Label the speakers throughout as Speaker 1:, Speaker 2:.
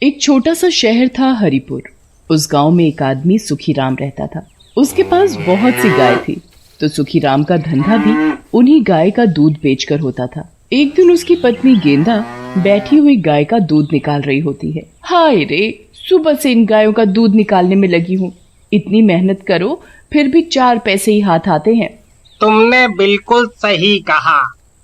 Speaker 1: एक छोटा सा शहर था हरिपुर। उस गांव में एक आदमी सुखीराम रहता था। उसके पास बहुत सी गाय थी, तो सुखीराम का धंधा भी उन्हीं गाय का दूध बेचकर होता था। एक दिन उसकी पत्नी गेंदा बैठी हुई गाय का दूध निकाल रही होती है। हाय रे, सुबह से इन गायों का दूध निकालने में लगी हूँ। इतनी मेहनत करो फिर भी 4 पैसे ही हाथ आते हैं।
Speaker 2: तुमने बिल्कुल सही कहा।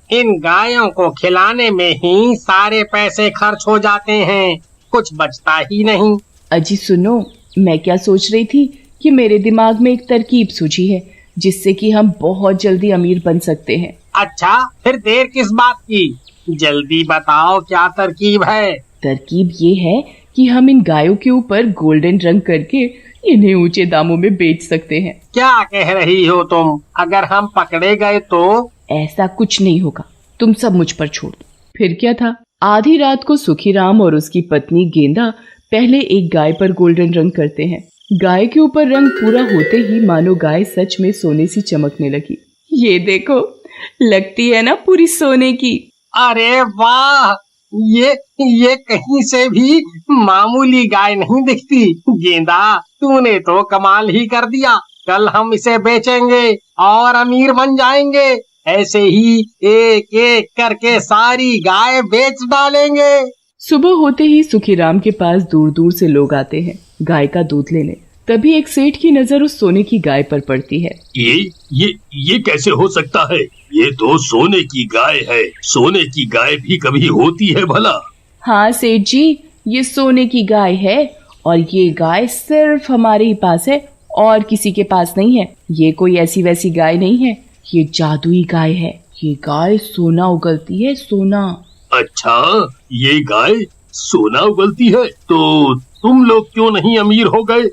Speaker 2: इन गायों को खिलाने में ही सारे पैसे खर्च हो जाते हैं, कुछ बचता ही नहीं।
Speaker 1: अजी सुनो, मैं क्या सोच रही थी कि मेरे दिमाग में एक तरकीब सूझी है जिससे कि हम बहुत जल्दी अमीर बन सकते हैं।
Speaker 2: अच्छा, फिर देर किस बात की? जल्दी बताओ, क्या तरकीब है?
Speaker 1: तरकीब ये है कि हम इन गायों के ऊपर गोल्डन रंग करके इन्हें ऊंचे दामों में बेच सकते हैं।
Speaker 2: क्या कह रही हो तुम? अगर हम पकड़े गए तो?
Speaker 1: ऐसा कुछ नहीं होगा, तुम सब मुझ पर छोड़ दो। फिर क्या था, आधी रात को सुखीराम और उसकी पत्नी गेंदा पहले एक गाय पर गोल्डन रंग करते हैं। गाय के ऊपर रंग पूरा होते ही मानो गाय सच में सोने सी चमकने लगी। ये देखो, लगती है ना पूरी सोने की।
Speaker 2: अरे वाह, ये कहीं से भी मामूली गाय नहीं दिखती। गेंदा, तूने तो कमाल ही कर दिया। कल हम इसे बेचेंगे और अमीर बन जाएंगे। ऐसे ही एक एक करके सारी गाय बेच डालेंगे।
Speaker 1: सुबह होते ही सुखीराम के पास दूर दूर से लोग आते हैं गाय का दूध लेने। तभी एक सेठ की नजर उस सोने की गाय पर पड़ती है।
Speaker 3: ये कैसे हो सकता है? ये तो सोने की गाय है। सोने की गाय भी कभी होती है भला?
Speaker 1: हाँ सेठ जी, ये सोने की गाय है और ये गाय सिर्फ हमारे ही पास है और किसी के पास नहीं है। ये कोई ऐसी वैसी गाय नहीं है, ये जादुई गाय है। ये गाय सोना उगलती है, सोना।
Speaker 3: अच्छा, ये गाय सोना उगलती है तो तुम लोग क्यों नहीं अमीर हो गए?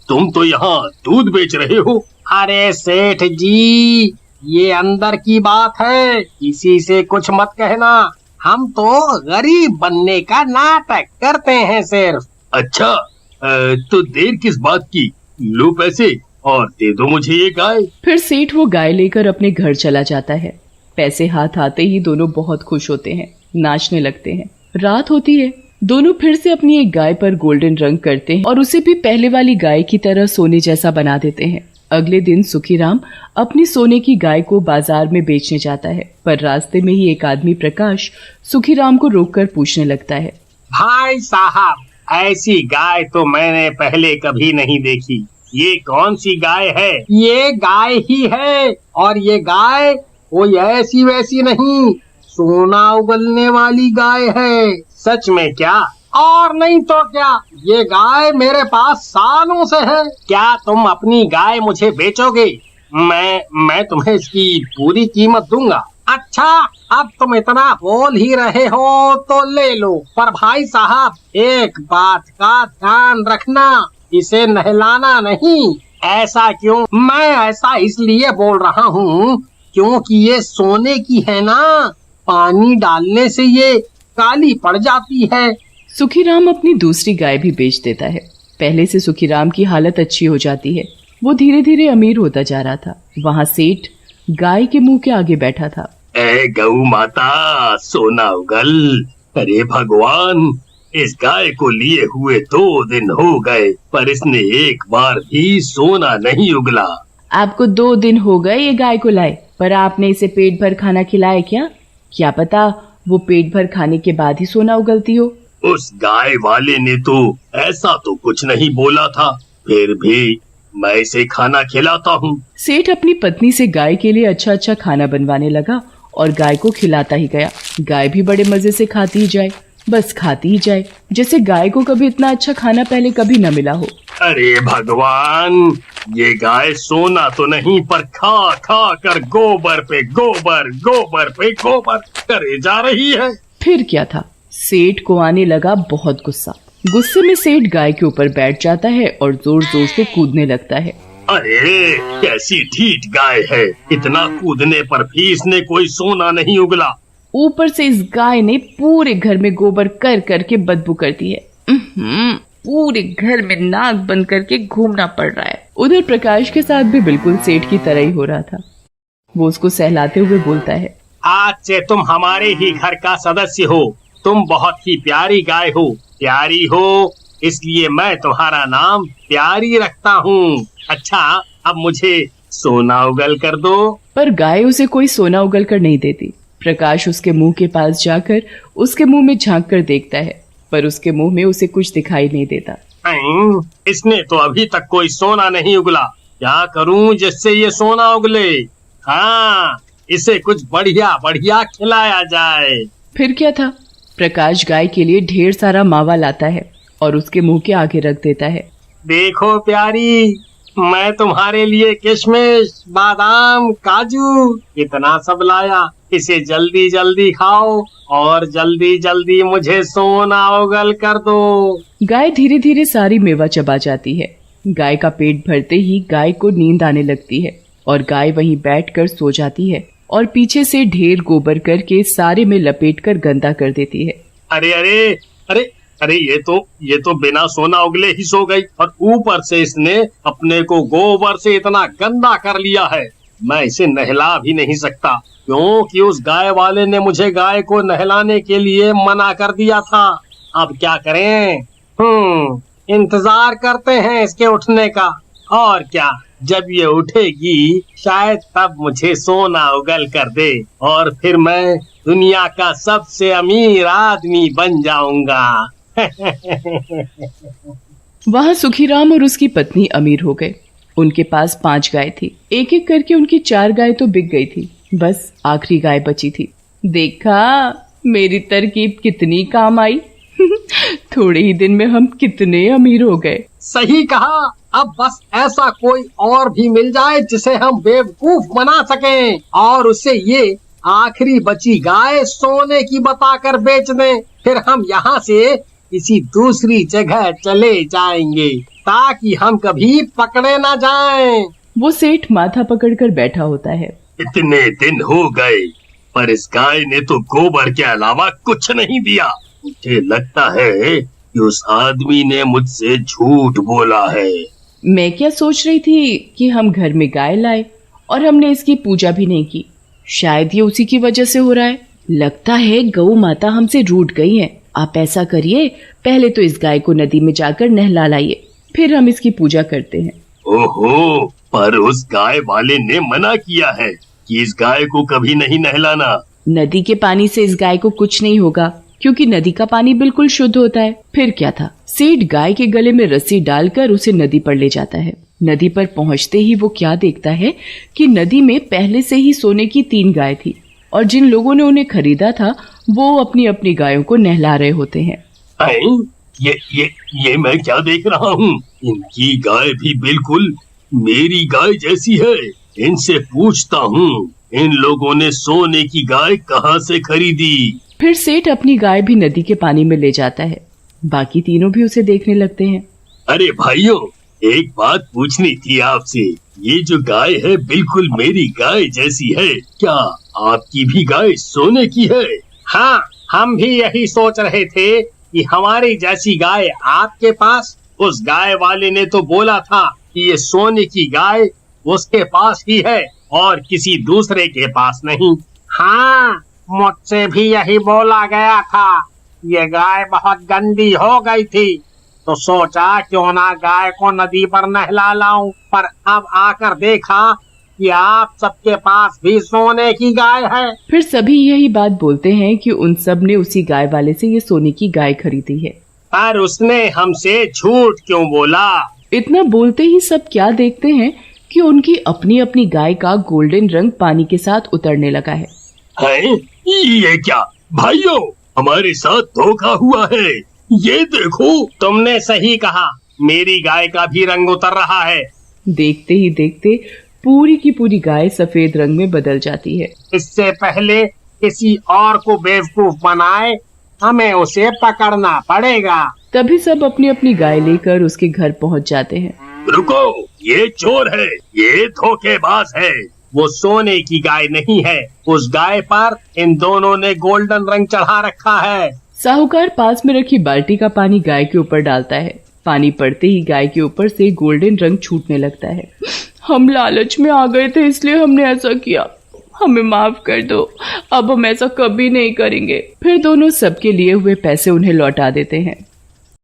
Speaker 3: तुम तो यहाँ दूध बेच रहे हो।
Speaker 2: अरे सेठ जी, ये अंदर की बात है, किसी से कुछ मत कहना। हम तो गरीब बनने का नाटक करते हैं सिर्फ।
Speaker 3: अच्छा, तो देर किस बात की? लो पैसे और दे दो मुझे ये गाय।
Speaker 1: फिर सेठ वो गाय लेकर अपने घर चला जाता है। पैसे हाथ आते ही दोनों बहुत खुश होते हैं, नाचने लगते हैं। रात होती है, दोनों फिर से अपनी एक गाय पर गोल्डन रंग करते हैं और उसे भी पहले वाली गाय की तरह सोने जैसा बना देते हैं। अगले दिन सुखीराम अपनी सोने की गाय को बाजार में बेचने जाता है, पर रास्ते में ही एक आदमी प्रकाश सुखीराम को रोककर पूछने लगता है।
Speaker 2: भाई साहब, ऐसी गाय तो मैंने पहले कभी नहीं देखी। ये कौन सी गाय है? ये गाय ही है, और ये गाय कोई ऐसी वैसी नहीं, सोना उगलने वाली गाय है। सच में क्या? और नहीं तो क्या, ये गाय मेरे पास सालों से है। क्या तुम अपनी गाय मुझे बेचोगे? मैं तुम्हें इसकी पूरी कीमत दूंगा। अच्छा, अब तुम इतना बोल ही रहे हो तो ले लो। पर भाई साहब, एक बात का ध्यान रखना, इसे नहलाना नहीं। ऐसा क्यों? मैं ऐसा इसलिए बोल रहा हूँ क्योंकि ये सोने की है ना, पानी डालने से ये काली पड़ जाती है।
Speaker 1: सुखीराम अपनी दूसरी गाय भी बेच देता है। पहले से सुखीराम की हालत अच्छी हो जाती है। वो धीरे धीरे अमीर होता जा रहा था। वहाँ सेठ गाय के मुंह के आगे बैठा था।
Speaker 3: ए गौ माता, सोना उगल। अरे भगवान, इस गाय को लिए हुए 2 दिन हो गए, पर इसने एक बार भी सोना नहीं उगला।
Speaker 1: आपको 2 दिन हो गए ये गाय को लाए, पर आपने इसे पेट भर खाना खिलाया क्या? क्या पता वो पेट भर खाने के बाद ही सोना उगलती हो।
Speaker 3: उस गाय वाले ने तो ऐसा तो कुछ नहीं बोला था, फिर भी मैं इसे खाना खिलाता हूँ।
Speaker 1: सेठ अपनी पत्नी से गाय के लिए अच्छा अच्छा खाना बनवाने लगा और गाय को खिलाता ही गया। गाय भी बड़े मजे से खाती ही जाए, बस खाती ही जाए, जैसे गाय को कभी इतना अच्छा खाना पहले कभी न मिला हो।
Speaker 3: अरे भगवान, ये गाय सोना तो नहीं, पर खा खा कर गोबर पे गोबर करे जा रही है।
Speaker 1: फिर क्या था, सेठ को आने लगा बहुत गुस्सा। गुस्से में सेठ गाय के ऊपर बैठ जाता है और जोर जोर से कूदने लगता है।
Speaker 3: अरे कैसी ठीठ गाय है, इतना कूदने पर भी इसने कोई सोना नहीं उगला।
Speaker 1: ऊपर से इस गाय ने पूरे घर में गोबर कर करके बदबू कर दी है। पूरे घर में नाक बंद करके घूमना पड़ रहा है। उधर प्रकाश के साथ भी बिल्कुल सेठ की तरह ही हो रहा था। वो उसको सहलाते हुए बोलता है,
Speaker 2: आज से तुम हमारे ही घर का सदस्य हो। तुम बहुत ही प्यारी गाय हो, प्यारी हो, इसलिए मैं तुम्हारा नाम प्यारी रखता हूँ। अच्छा, अब मुझे सोना उगल कर दो।
Speaker 1: पर गाय उसे कोई सोना उगल कर नहीं देती। प्रकाश उसके मुंह के पास जाकर उसके मुंह में झांक कर देखता है, पर उसके मुंह में उसे कुछ दिखाई नहीं देता।
Speaker 2: इसने तो अभी तक कोई सोना नहीं उगला। क्या करूं जिससे ये सोना उगले? हाँ, इसे कुछ बढ़िया बढ़िया खिलाया जाए।
Speaker 1: फिर क्या था, प्रकाश गाय के लिए ढेर सारा मावा लाता है और उसके मुंह के आगे रख देता है।
Speaker 2: देखो प्यारी, मैं तुम्हारे लिए किशमिश, बादाम, काजू इतना सब लाया। इसे जल्दी जल्दी खाओ और जल्दी जल्दी मुझे सोना उगल कर दो।
Speaker 1: गाय धीरे धीरे सारी मेवा चबा जाती है। गाय का पेट भरते ही गाय को नींद आने लगती है और गाय वहीं बैठकर सो जाती है और पीछे से ढेर गोबर करके सारे में लपेटकर गंदा कर देती है।
Speaker 2: अरे अरे अरे अरे, ये तो बिना सोना उगले ही सो गई और ऊपर से इसने अपने को गोबर से इतना गंदा कर लिया है। मैं इसे नहला भी नहीं सकता, क्योंकि उस गाय वाले ने मुझे गाय को नहलाने के लिए मना कर दिया था। अब क्या करें? इंतजार करते हैं इसके उठने का। और क्या, जब ये उठेगी शायद तब मुझे सोना उगल कर दे और फिर मैं दुनिया का सबसे अमीर आदमी बन जाऊंगा।
Speaker 1: वहाँ सुखीराम और उसकी पत्नी अमीर हो गए। उनके पास 5 गाय थी। एक एक करके उनकी 4 गाय तो बिक गई थी, बस आखिरी गाय बची थी। देखा, मेरी तरकीब कितनी काम आई। थोड़े ही दिन में हम कितने अमीर हो गए।
Speaker 2: सही कहा। अब बस ऐसा कोई और भी मिल जाए जिसे हम बेवकूफ बना सकें और उसे ये आखिरी बची गाय सोने की बताकर बेच दें। फिर हम यहाँ से किसी दूसरी जगह चले जाएंगे ताकि हम कभी पकड़े ना जाएं।
Speaker 1: वो सेठ माथा पकड़कर बैठा होता है।
Speaker 3: इतने दिन हो गए पर इस गाय ने तो गोबर के अलावा कुछ नहीं दिया। मुझे लगता है कि उस आदमी ने मुझसे झूठ बोला है।
Speaker 1: मैं क्या सोच रही थी कि हम घर में गाय लाए और हमने इसकी पूजा भी नहीं की। शायद ये उसी की वजह से हो रहा है। लगता है गौ माता हमसे रूठ गई है। आप ऐसा करिए, पहले तो इस गाय को नदी में जाकर नहला लाइए, फिर हम इसकी पूजा करते हैं।
Speaker 3: ओहो, पर उस गाय वाले ने मना किया है कि इस गाय को कभी नहीं नहलाना।
Speaker 1: नदी के पानी से इस गाय को कुछ नहीं होगा, क्योंकि नदी का पानी बिल्कुल शुद्ध होता है। फिर क्या था, सेठ गाय के गले में रस्सी डालकर उसे नदी पर ले जाता है। नदी पर पहुंचते ही वो क्या देखता है कि नदी में पहले से ही सोने की 3 गाय थी और जिन लोगों ने उन्हें खरीदा था वो अपनी अपनी गायों को नहला रहे होते हैं।
Speaker 3: ये मैं क्या देख रहा हूँ? इनकी गाय भी बिल्कुल मेरी गाय जैसी है। इनसे पूछता हूँ, इन लोगों ने सोने की गाय कहाँ से खरीदी?
Speaker 1: फिर सेठ अपनी गाय भी नदी के पानी में ले जाता है। बाकी तीनों भी उसे देखने लगते हैं।
Speaker 3: अरे भाइयों, एक बात पूछनी थी आपसे। ये जो गाय है बिल्कुल मेरी गाय जैसी है, क्या आपकी भी गाय सोने की है?
Speaker 2: हाँ, हम भी यही सोच रहे थे कि हमारी जैसी गाय आपके पास। उस गाय वाले ने तो बोला था कि ये सोने की गाय उसके पास ही है और किसी दूसरे के पास नहीं। हाँ, मुझसे भी यही बोला गया था। ये गाय बहुत गंदी हो गई थी तो सोचा क्यों ना गाय को नदी पर नहला लाऊं, पर अब आकर देखा कि आप सबके पास भी सोने की गाय है।
Speaker 1: फिर सभी यही बात बोलते हैं कि उन सब ने उसी गाय वाले से ये सोने की गाय खरीदी है।
Speaker 2: पर उसने हमसे झूठ क्यों बोला?
Speaker 1: इतना बोलते ही सब क्या देखते हैं कि उनकी अपनी अपनी गाय का गोल्डन रंग पानी के साथ उतरने लगा है।
Speaker 3: ये क्या भाइयों, हमारे साथ धोखा हुआ है। ये देखो।
Speaker 2: तुमने सही कहा, मेरी गाय का भी रंग उतर रहा है।
Speaker 1: देखते ही देखते पूरी की पूरी गाय सफेद रंग में बदल जाती है।
Speaker 2: इससे पहले किसी और को बेवकूफ बनाए हमें उसे पकड़ना पड़ेगा।
Speaker 1: तभी सब अपनी अपनी गाय लेकर उसके घर पहुंच जाते हैं।
Speaker 3: रुको, ये चोर है, ये धोखेबाज है।
Speaker 2: वो सोने की गाय नहीं है। उस गाय पर इन दोनों ने गोल्डन रंग चढ़ा रखा है।
Speaker 1: साहूकार पास में रखी बाल्टी का पानी गाय के ऊपर डालता है। पानी पड़ते ही गाय के ऊपर से गोल्डन रंग छूटने लगता है। हम लालच में आ गए थे, इसलिए हमने ऐसा किया। हमें माफ कर दो, अब हम ऐसा कभी नहीं करेंगे। फिर दोनों सबके लिए हुए पैसे उन्हें लौटा देते हैं।